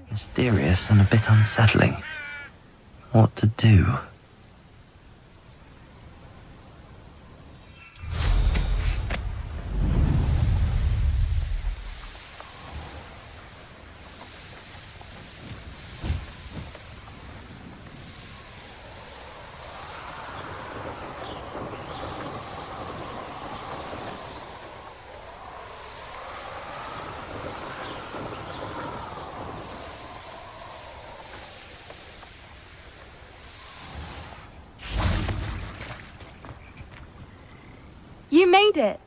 Mysterious and a bit unsettling. What to do? You made it!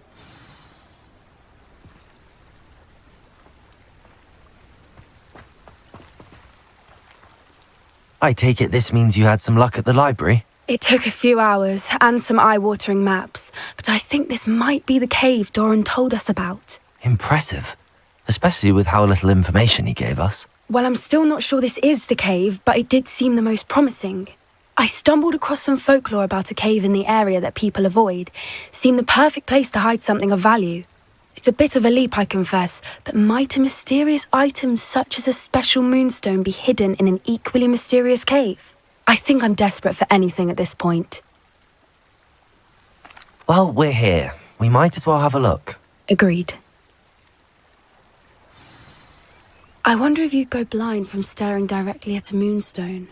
I take it this means you had some luck at the library? It took a few hours and some eye-watering maps, but I think this might be the cave Doran told us about. Impressive. Especially with how little information he gave us. Well, I'm still not sure this is the cave, but it did seem the most promising. I stumbled across some folklore about a cave in the area that people avoid. Seemed the perfect place to hide something of value. It's a bit of a leap, I confess, but might a mysterious item such as a special moonstone be hidden in an equally mysterious cave? I think I'm desperate for anything at this point. Well, we're here. We might as well have a look. Agreed. I wonder if you'd go blind from staring directly at a moonstone.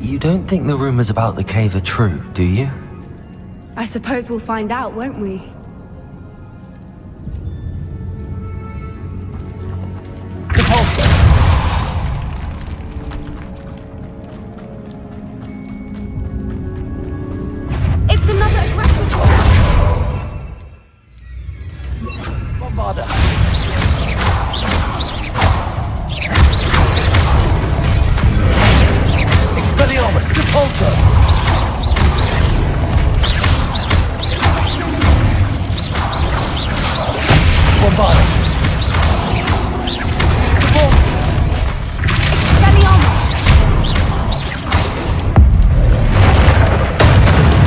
You don't think the rumors about the cave are true, do you? I suppose we'll find out, won't we? It's another aggressive Bombarder! Expelliarmus! Repulsor! Bombarder! Expelliarmus!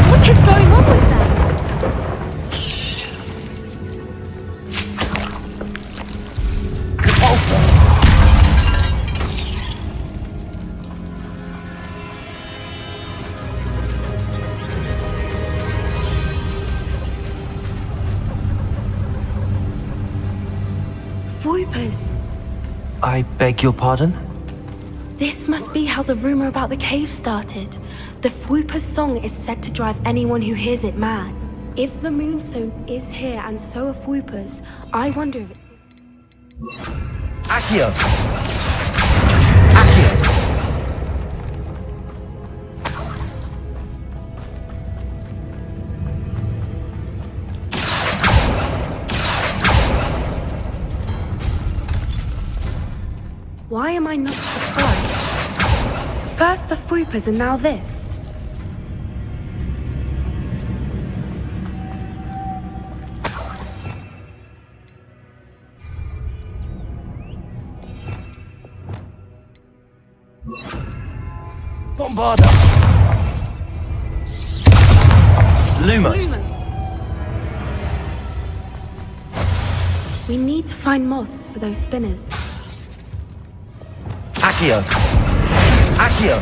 What is going on with them? Repulsor! Voipers! I beg your pardon? This must be how the rumor about the cave started. The Whooper's song is said to drive anyone who hears it mad. If the moonstone is here and so are Whoopers, I wonder if it's... Accio! Accio! Why am I not surprised? First the Fwoopas and now this. Bombarda! Lumos! We need to find moths for those spinners. Accio! Accio!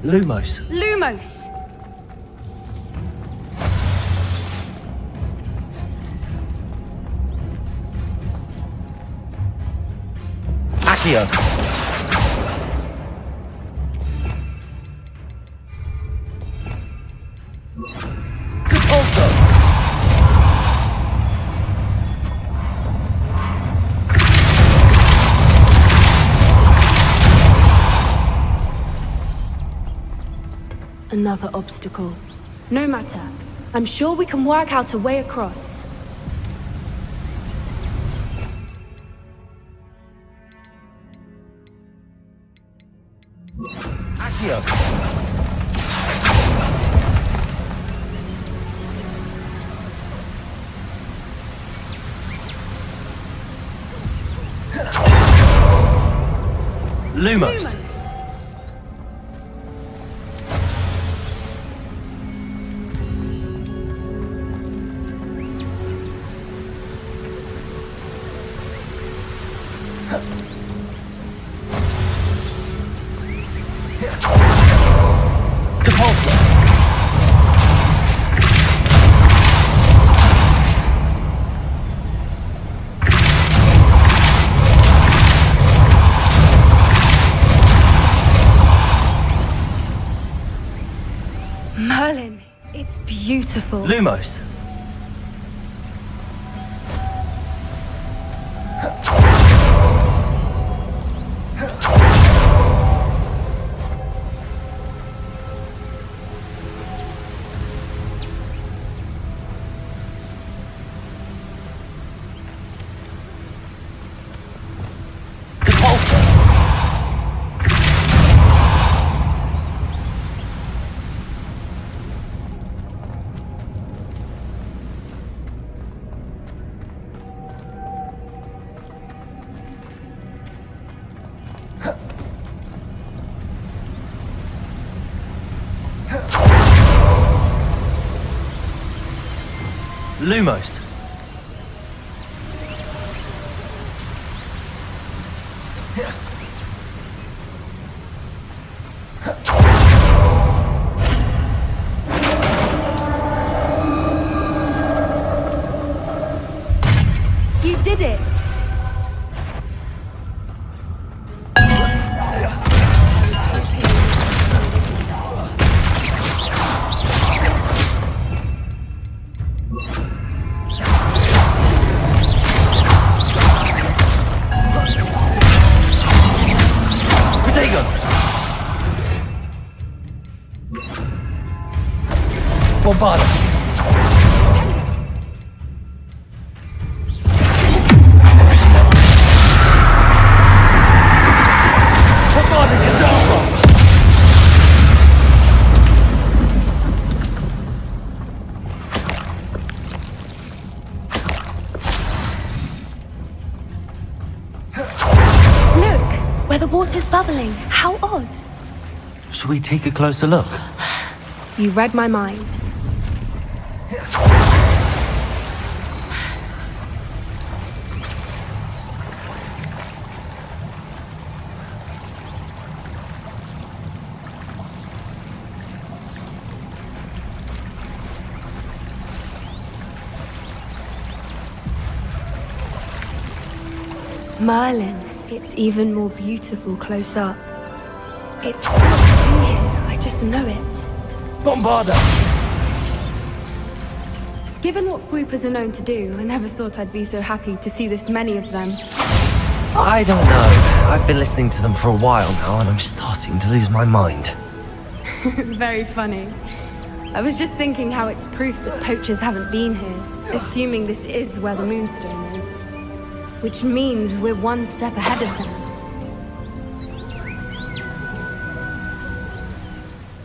Lumos! Lumos! Accio! Another obstacle. No matter. I'm sure we can work out a way across. Accio! Lumos! Merlin, it's beautiful. Lumos! Lumos! You did it! Bombarda! Bombarda, get down! Look, where the water's bubbling. How odd. Should we take a closer look? You read my mind. Merlin, it's even more beautiful close up. It's good to be here, I just know it. Bombarda! Given what Fwoopas are known to do, I never thought I'd be so happy to see this many of them. I don't know. I've been listening to them for a while now, and I'm starting to lose my mind. Very funny. I was just thinking how it's proof that poachers haven't been here, assuming this is where the Moonstone is. Which means we're one step ahead of them.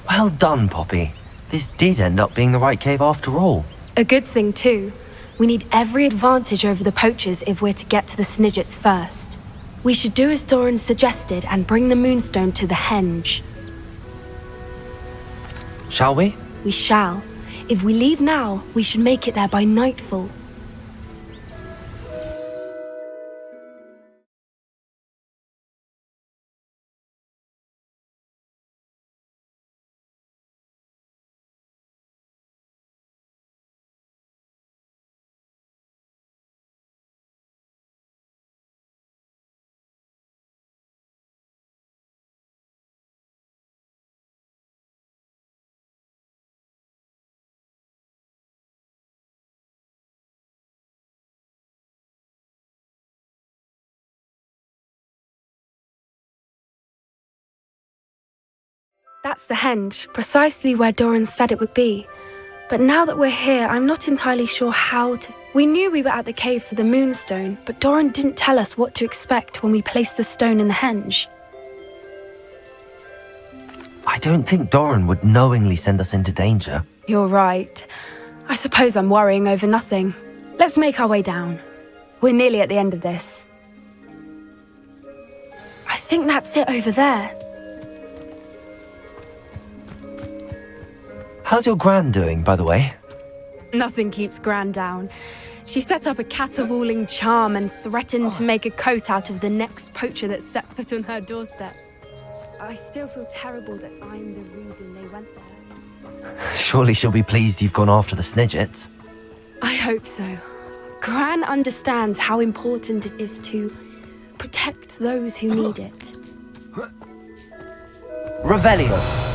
Well done, Poppy. This did end up being the right cave after all. A good thing, too. We need every advantage over the poachers if we're to get to the snidgets first. We should do as Doran suggested and bring the Moonstone to the henge. Shall we? We shall. If we leave now, we should make it there by nightfall. That's the henge, precisely where Doran said it would be. But now that we're here, I'm not entirely sure how to... We knew we were at the cave for the Moonstone, but Doran didn't tell us what to expect when we placed the stone in the henge. I don't think Doran would knowingly send us into danger. You're right. I suppose I'm worrying over nothing. Let's make our way down. We're nearly at the end of this. I think that's it over there. How's your gran doing, by the way? Nothing keeps Gran down. She set up a caterwauling charm and threatened to make a coat out of the next poacher that set foot on her doorstep. I still feel terrible that I'm the reason they went there. Surely she'll be pleased you've gone after the snidgets. I hope so. Gran understands how important it is to protect those who need it. Revelio.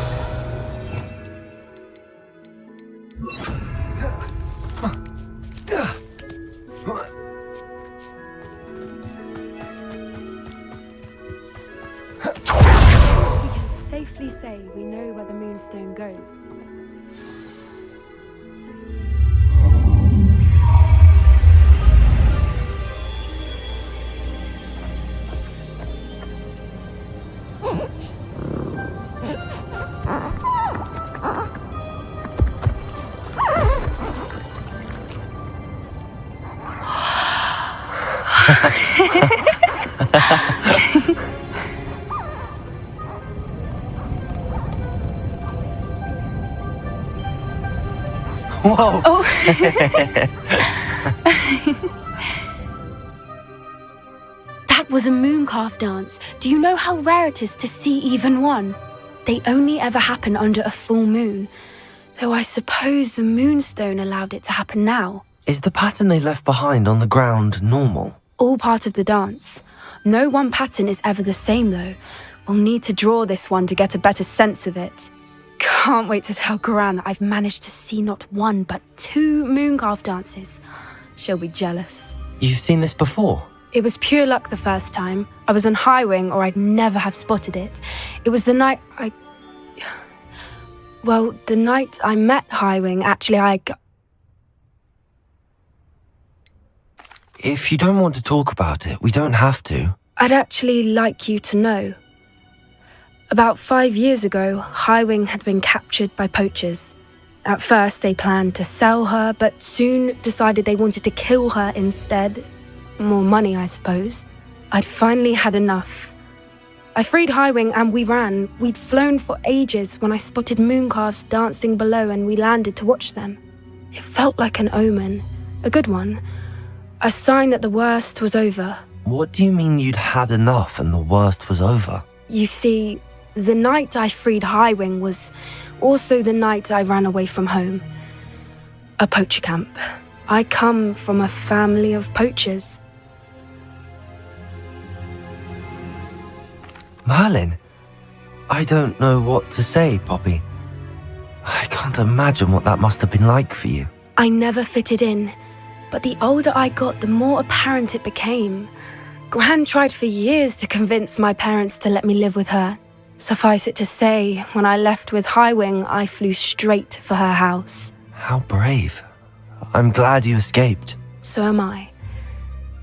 We can safely say we know where the Moonstone goes. Whoa! Oh! That was a mooncalf dance. Do you know how rare it is to see even one? They only ever happen under a full moon. Though I suppose the Moonstone allowed it to happen now. Is the pattern they left behind on the ground normal? All part of the dance. No one pattern is ever the same, though. We'll need to draw this one to get a better sense of it. Can't wait to tell Gran that I've managed to see not one, but 2 mooncalf dances. She'll be jealous. You've seen this before? It was pure luck the first time. I was on Highwing, or I'd never have spotted it. It was the night the night I met Highwing, actually, If you don't want to talk about it, we don't have to. I'd actually like you to know. About 5 years ago, Highwing had been captured by poachers. At first, they planned to sell her, but soon decided they wanted to kill her instead. More money, I suppose. I'd finally had enough. I freed Highwing and we ran. We'd flown for ages when I spotted mooncalves dancing below and we landed to watch them. It felt like an omen, a good one, a sign that the worst was over. What do you mean you'd had enough and the worst was over? You see, the night I freed Highwing was also the night I ran away from home. A poacher camp. I come from a family of poachers. Merlin? I don't know what to say, Poppy. I can't imagine what that must have been like for you. I never fitted in, but the older I got, the more apparent it became. Gran tried for years to convince my parents to let me live with her. Suffice it to say, when I left with Highwing, I flew straight for her house. How brave. I'm glad you escaped. So am I.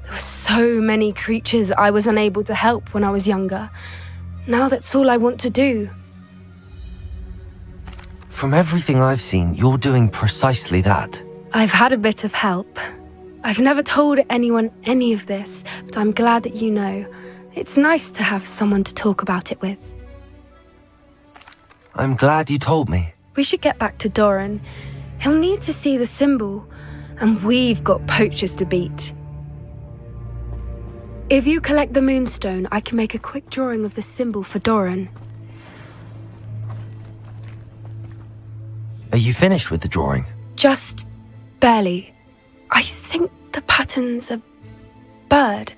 There were so many creatures I was unable to help when I was younger. Now that's all I want to do. From everything I've seen, you're doing precisely that. I've had a bit of help. I've never told anyone any of this, but I'm glad that you know. It's nice to have someone to talk about it with. I'm glad you told me. We should get back to Doran. He'll need to see the symbol, and we've got poachers to beat. If you collect the moonstone, I can make a quick drawing of the symbol for Doran. Are you finished with the drawing? Just barely. I think the pattern's a bird.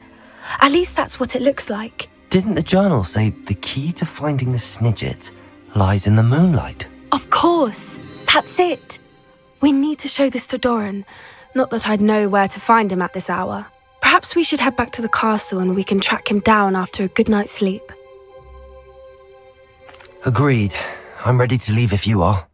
At least that's what it looks like. Didn't the journal say the key to finding the snidgets lies in the moonlight? Of course. That's it. We need to show this to Doran. Not that I'd know where to find him at this hour. Perhaps we should head back to the castle and we can track him down after a good night's sleep. Agreed. I'm ready to leave if you are.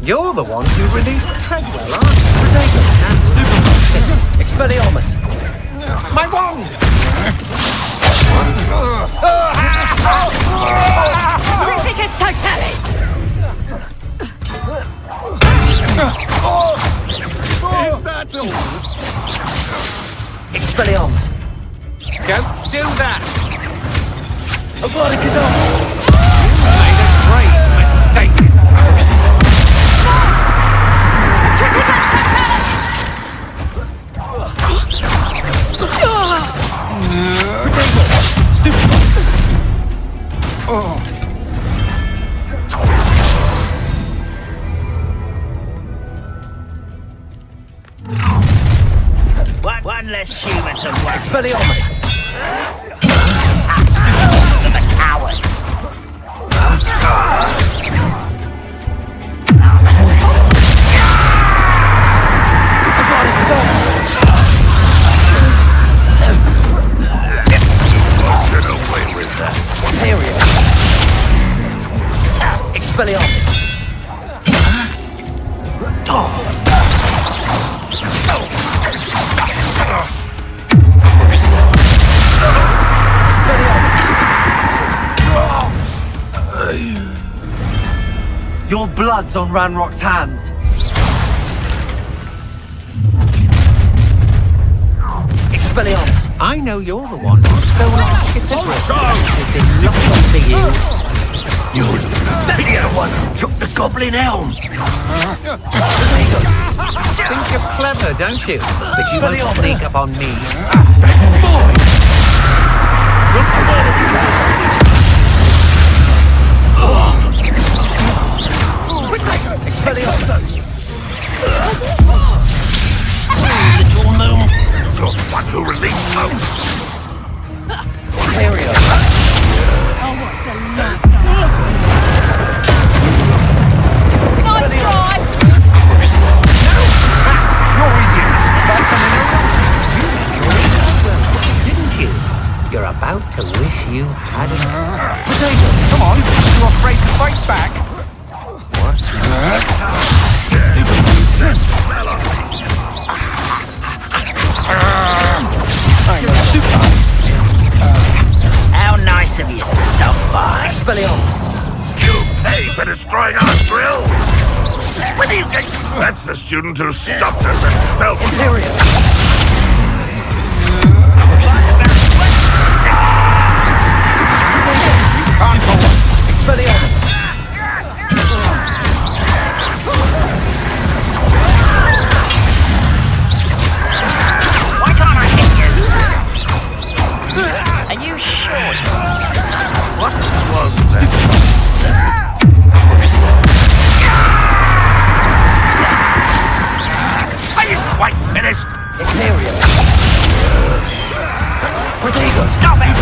You're the one who released Treadwell, aren't you? Expelliarmus! My wand! Ripicus Totalis! Is that all? Expelliarmus! Don't do that! Made a great mistake! One less human to work. Expelliarmus! I'm a coward. Get away with that. Expelliarmus! Your blood's on Ranrock's hands. Expelliarmus! I know you're the one who stole our ship. It's not up to you. You're the one who took the goblin helm. Think you're clever, don't you? But you won't sneak up on me. Little gnome. You're the one who released hope. You're easier to spot than an arrow. Didn't you? You're about to wish you hadn't. Potato, come on. You're afraid to fight back. How nice of you to stop by. Expelliarmus. You pay for destroying our drill. When do you get? That's the student who stopped us and fell from Expelliarmus. Why can't I hit you? Are you sure? What was that? Are you quite finished? Imperial. Potato. Stop it!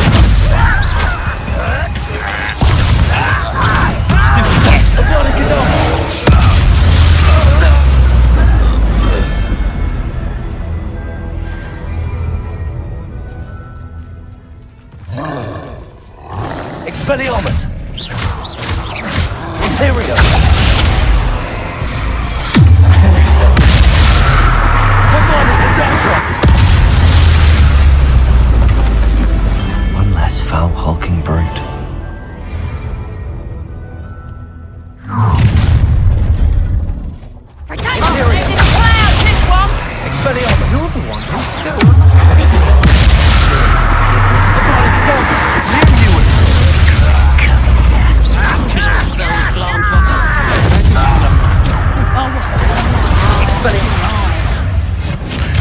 Expelliarmus. Imperial. One less foul hulking brute. Expelliarmus. You're the one who's still.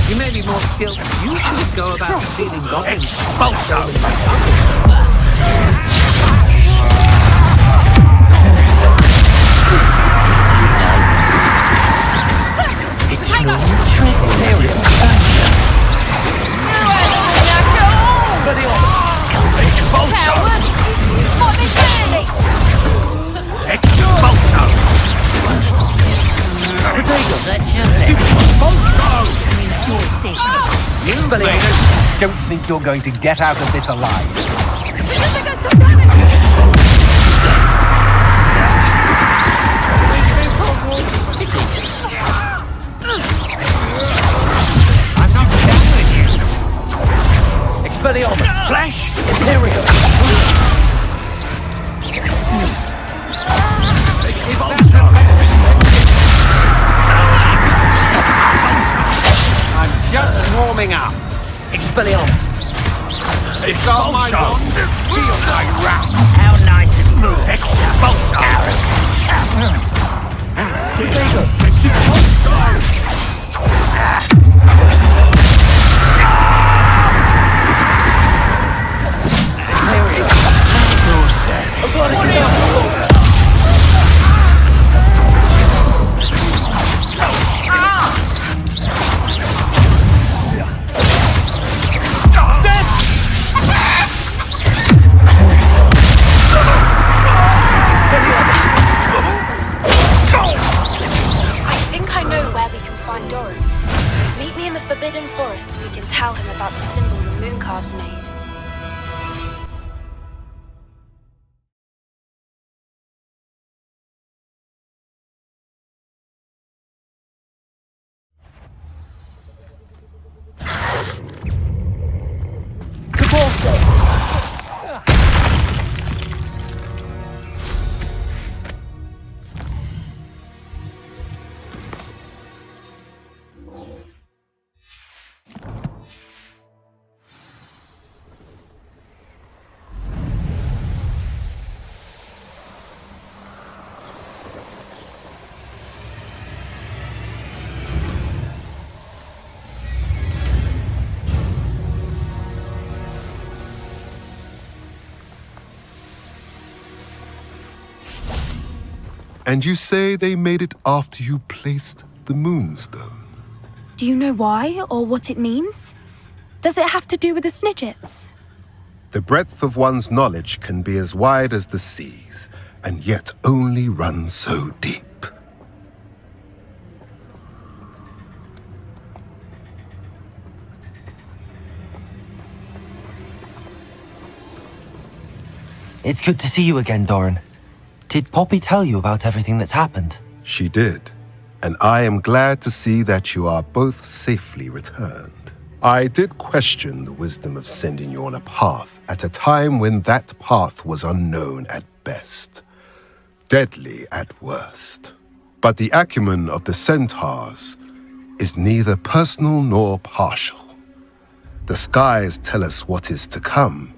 You may be more skilled. You should go about stealing goblins. It's no trick. Imperial. Expelliarmus. Don't think you're going to get out of this alive. I'm not done with you. Expelliarmus. Flash. Imperial. I'm just warming up. Expelliarmus. It's all my wand. Feel my wrath. How nice of you. Forbidden Forest, we can tell him about the symbol the Mooncalves made. And you say they made it after you placed the moonstone? Do you know why or what it means? Does it have to do with the snidgets? The breadth of one's knowledge can be as wide as the seas, and yet only run so deep. It's good to see you again, Doran. Did Poppy tell you about everything that's happened? She did, and I am glad to see that you are both safely returned. I did question the wisdom of sending you on a path at a time when that path was unknown at best, deadly at worst. But the acumen of the centaurs is neither personal nor partial. The skies tell us what is to come,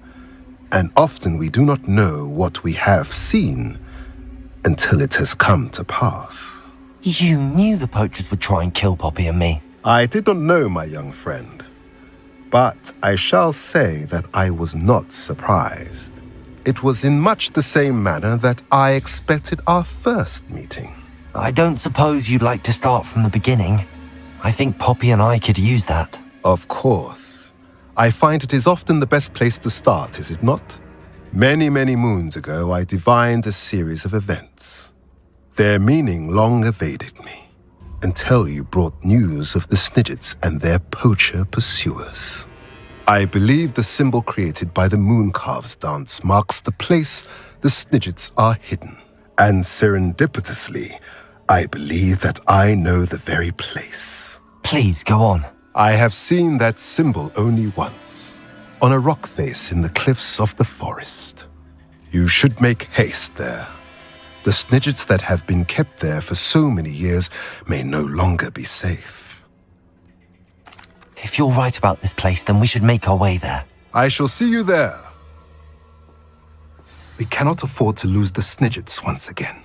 and often we do not know what we have seen until it has come to pass. You knew the poachers would try and kill Poppy and me. I did not know, my young friend, but I shall say that I was not surprised. It was in much the same manner that I expected our first meeting. I don't suppose you'd like to start from the beginning. I think Poppy and I could use that. Of course. I find it is often the best place to start, is it not? Many, many moons ago, I divined a series of events. Their meaning long evaded me, until you brought news of the snidgets and their poacher pursuers. I believe the symbol created by the Mooncalves dance marks the place the snidgets are hidden. And serendipitously, I believe that I know the very place. Please, go on. I have seen that symbol only once, on a rock face in the cliffs of the forest. You should make haste there. The snidgets that have been kept there for so many years may no longer be safe. If you're right about this place, then we should make our way there. I shall see you there. We cannot afford to lose the snidgets once again.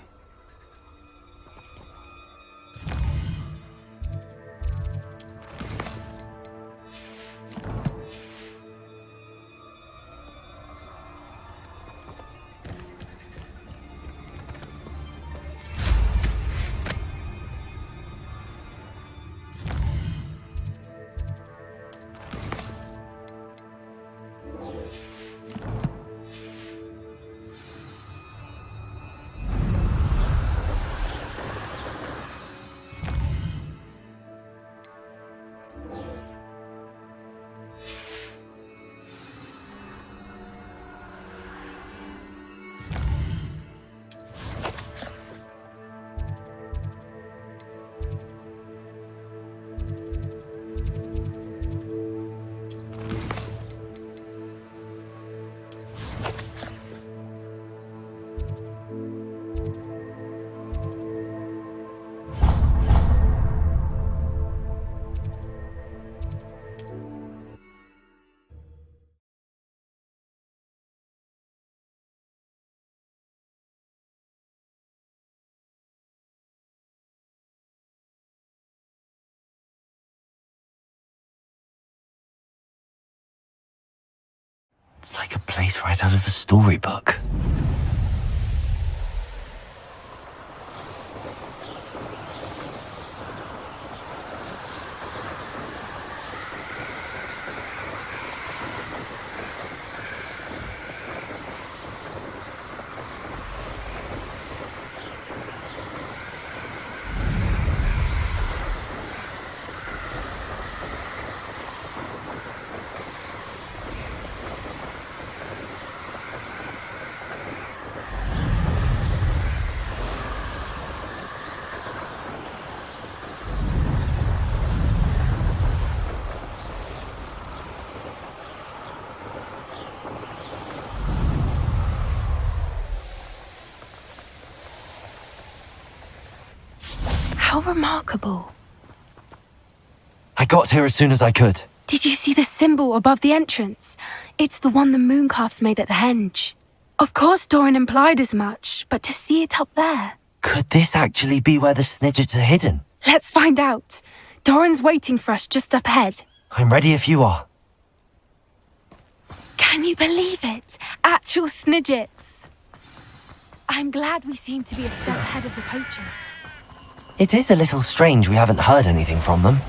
It's like a place right out of a storybook. How remarkable. I got here as soon as I could. Did you see the symbol above the entrance? It's the one the Mooncalves made at the henge. Of course Doran implied as much, but to see it up there... Could this actually be where the snidgets are hidden? Let's find out. Doran's waiting for us just up ahead. I'm ready if you are. Can you believe it? Actual snidgets. I'm glad we seem to be a step ahead of the poachers. It is a little strange we haven't heard anything from them.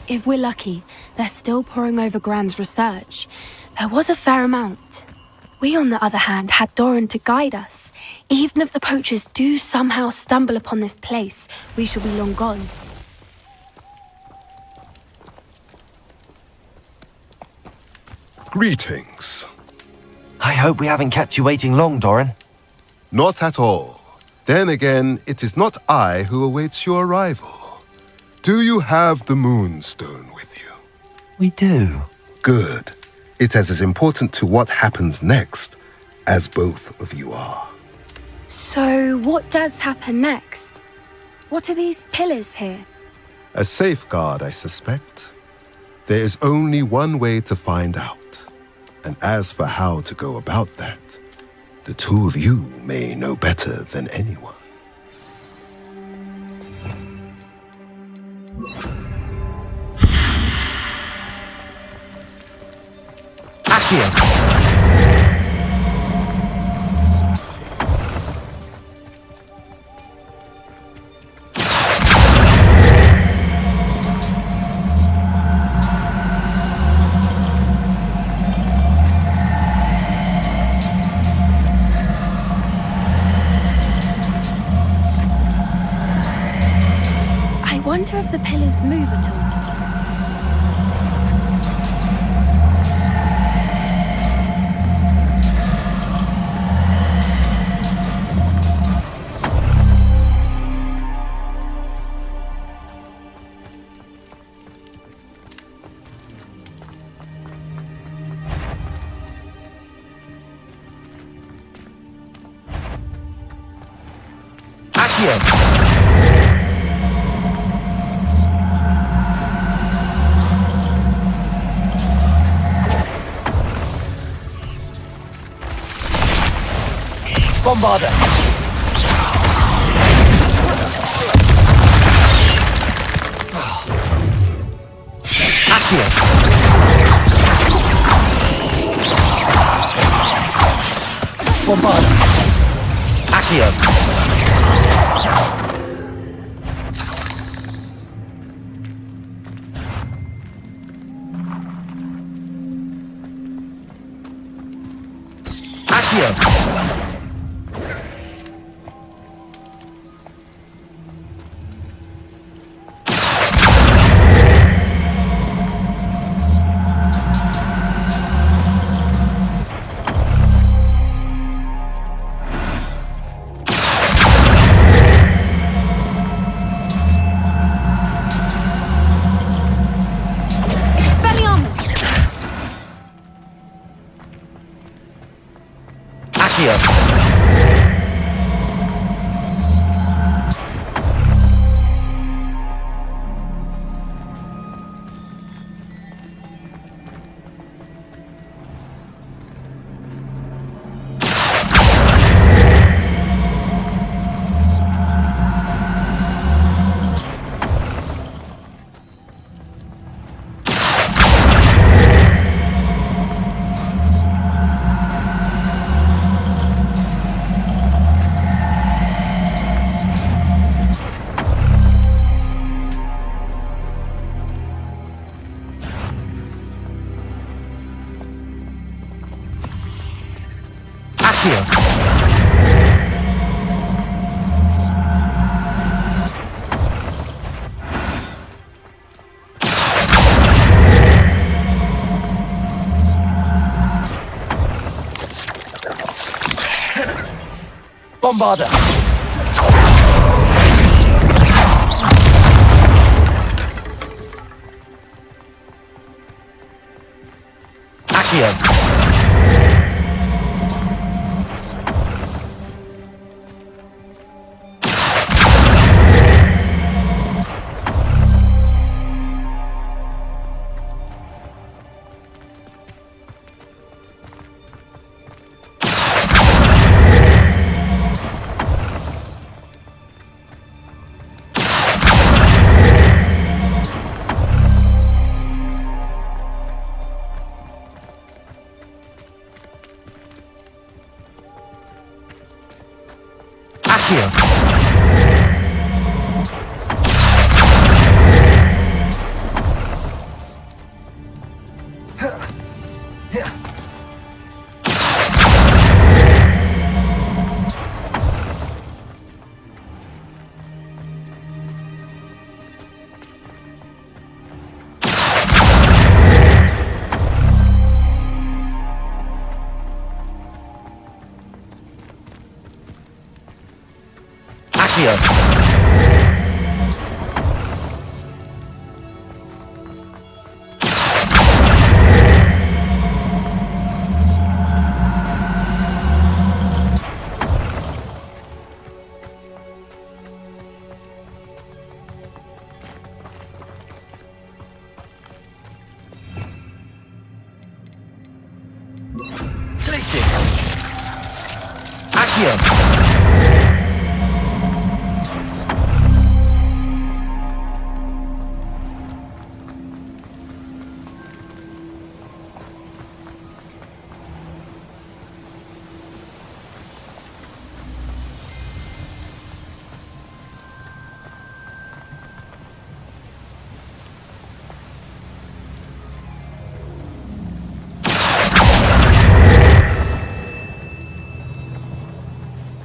If we're lucky, they're still poring over Gran's research. There was a fair amount. We, on the other hand, had Doran to guide us. Even if the poachers do somehow stumble upon this place, we shall be long gone. Greetings. I hope we haven't kept you waiting long, Doran. Not at all. Then again, it is not I who awaits your arrival. Do you have the Moonstone with you? We do. Good. It is as important to what happens next as both of you are. So, what does happen next? What are these pillars here? A safeguard, I suspect. There is only one way to find out. And as for how to go about that, the two of you may know better than anyone. Accio! I wonder if the pillars move at all. Accio! Bombarder! Accio! Bombarder! Accio! Accio! Bombarder! Accio!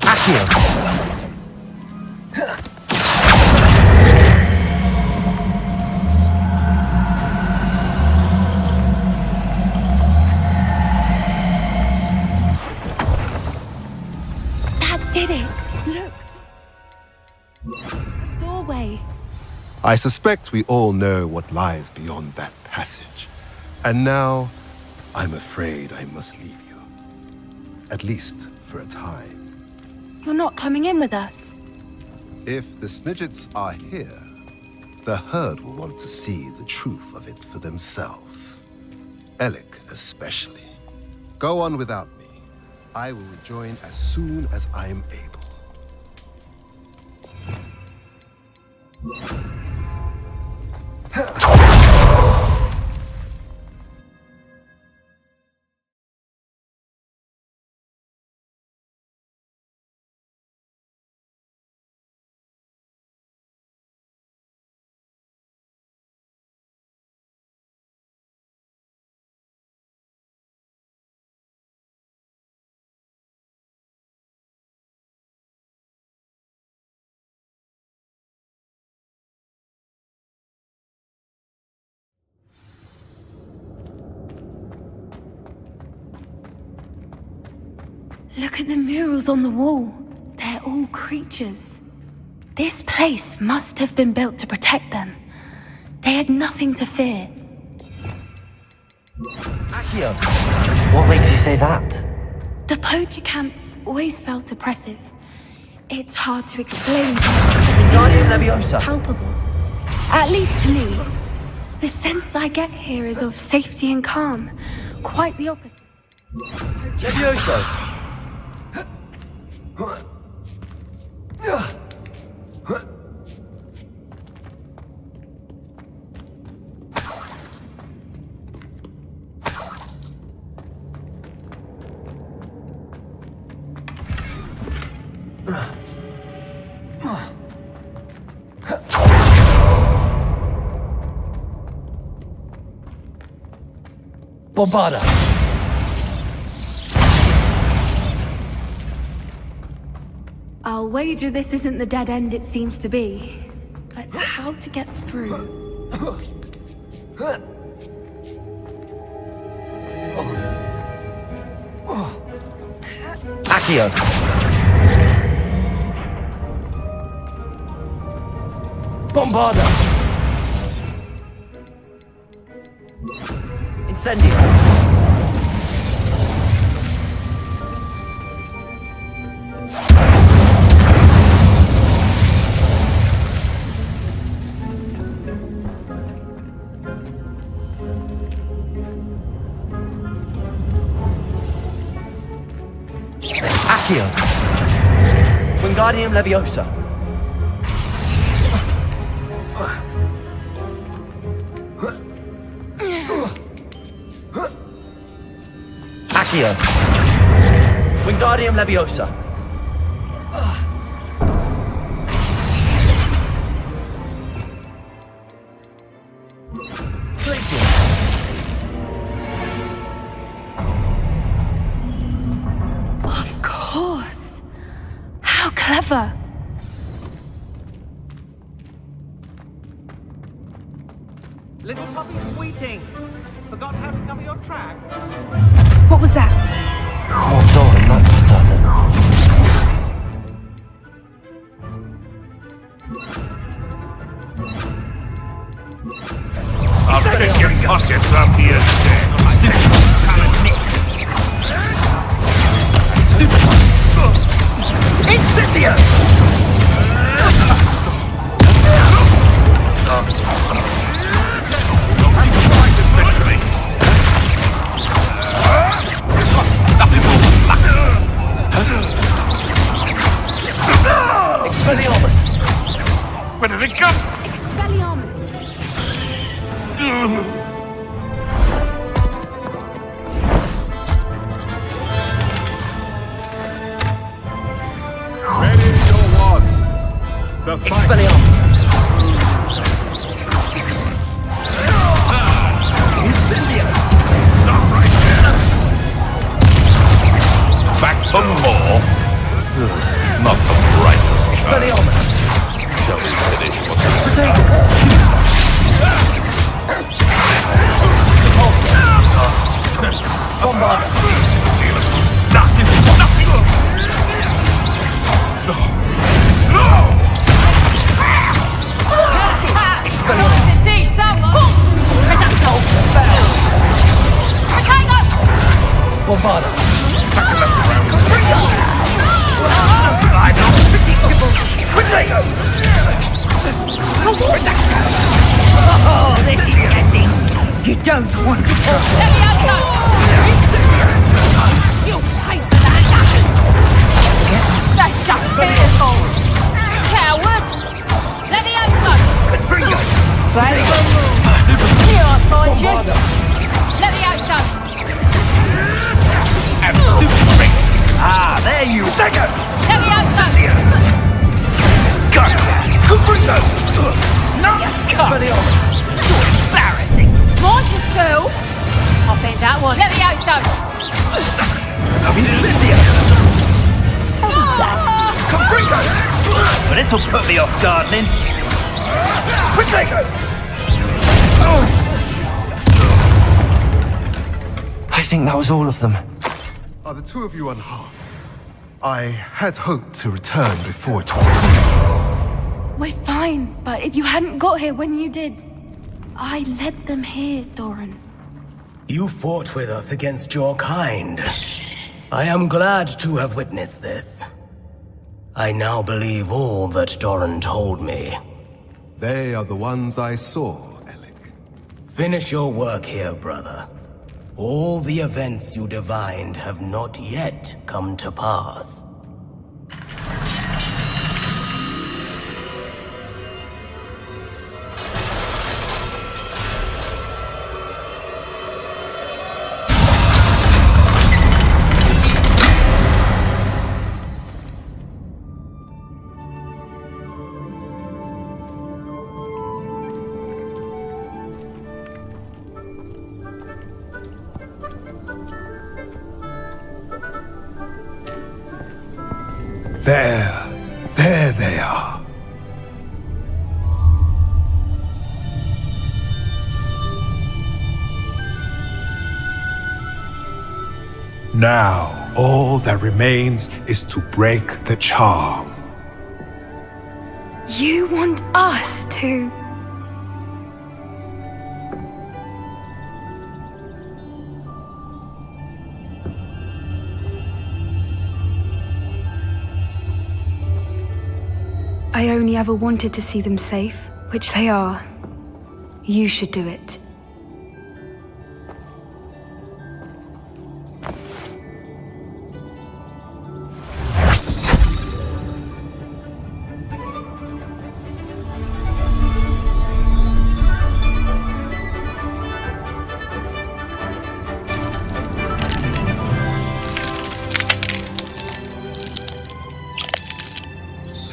Accio. That did it! Look! Doorway. I suspect we all know what lies beyond that passage. And now, I'm afraid I must leave you. At least for a time. You're not coming in with us. If the snidgets are here, the herd will want to see the truth of it for themselves. Alec especially. Go on without me. I will rejoin as soon as I am able. Look at the murals on the wall. They're all creatures. This place must have been built to protect them. They had nothing to fear. Accio. What makes you say that? The poacher camps always felt oppressive. It's hard to explain. Wingardium Leviosa. Palpable. At least to me. The sense I get here is of safety and calm. Quite the opposite. Levioso. Bombarda. I'll wager this isn't the dead end it seems to be. But how to get through? Accio. Bombarda. Incendio. Accio. Wingardium Leviosa. Accio. Wingardium Leviosa. ever. Little puppy sweeting. Forgot how to cover your tracks? What was that? More Doran, that's for certain. I'll pick your pockets up here today. Incendio! Literally. Expelliarmus! Where did it come? Expelliarmus. Ready your wands. The fight. Expelliarmus! Incendio! Stop right there. Back for more? Not the brightest child. Expelliarmus! Shall we finish what we started? Bombard! Nothing! Nothing! Expelliarmus! Teach someone! Reducto! Potato! Bombarda! Potato! Oh, this is getting... You don't want to try. Levioso! You'll pay for that! That's just pitiful! Coward! Levioso! Here I find you! Levioso! Stupid trick! Ah, there you go! Levioso! Got ya! No! Expelliarmus! You're embarrassing! Launch a school! I'll bend that one. Levioso! Incendio! What was that? Well, this'll put me off gardening. Potato! I think that was all of them. Are the two of you unharmed? I had hoped to return before it was too late. We're fine, but if you hadn't got here when you did, I led them here, Doran. You fought with us against your kind. I am glad to have witnessed this. I now believe all that Doran told me. They are the ones I saw, Alec. Finish your work here, brother. All the events you divined have not yet come to pass. There they are. Now, all that remains is to break the charm. You want us to... I only ever wanted to see them safe, which they are. You should do it.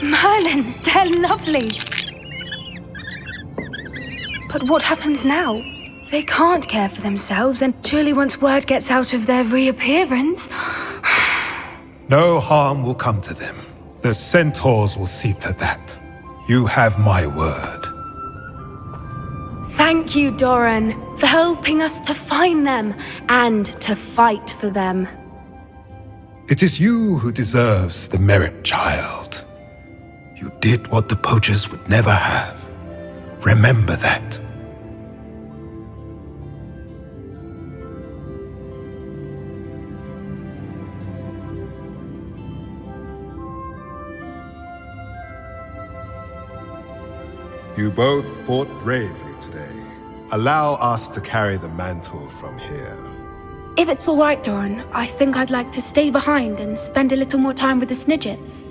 Merlin, they're lovely. But what happens now? They can't care for themselves, and surely once word gets out of their reappearance... No harm will come to them. The centaurs will see to that. You have my word. Thank you, Doran, for helping us to find them and to fight for them. It is you who deserves the merit, child. You did what the poachers would never have. Remember that. You both fought bravely today. Allow us to carry the mantle from here. If it's all right, Doran, I think I'd like to stay behind and spend a little more time with the snidgets.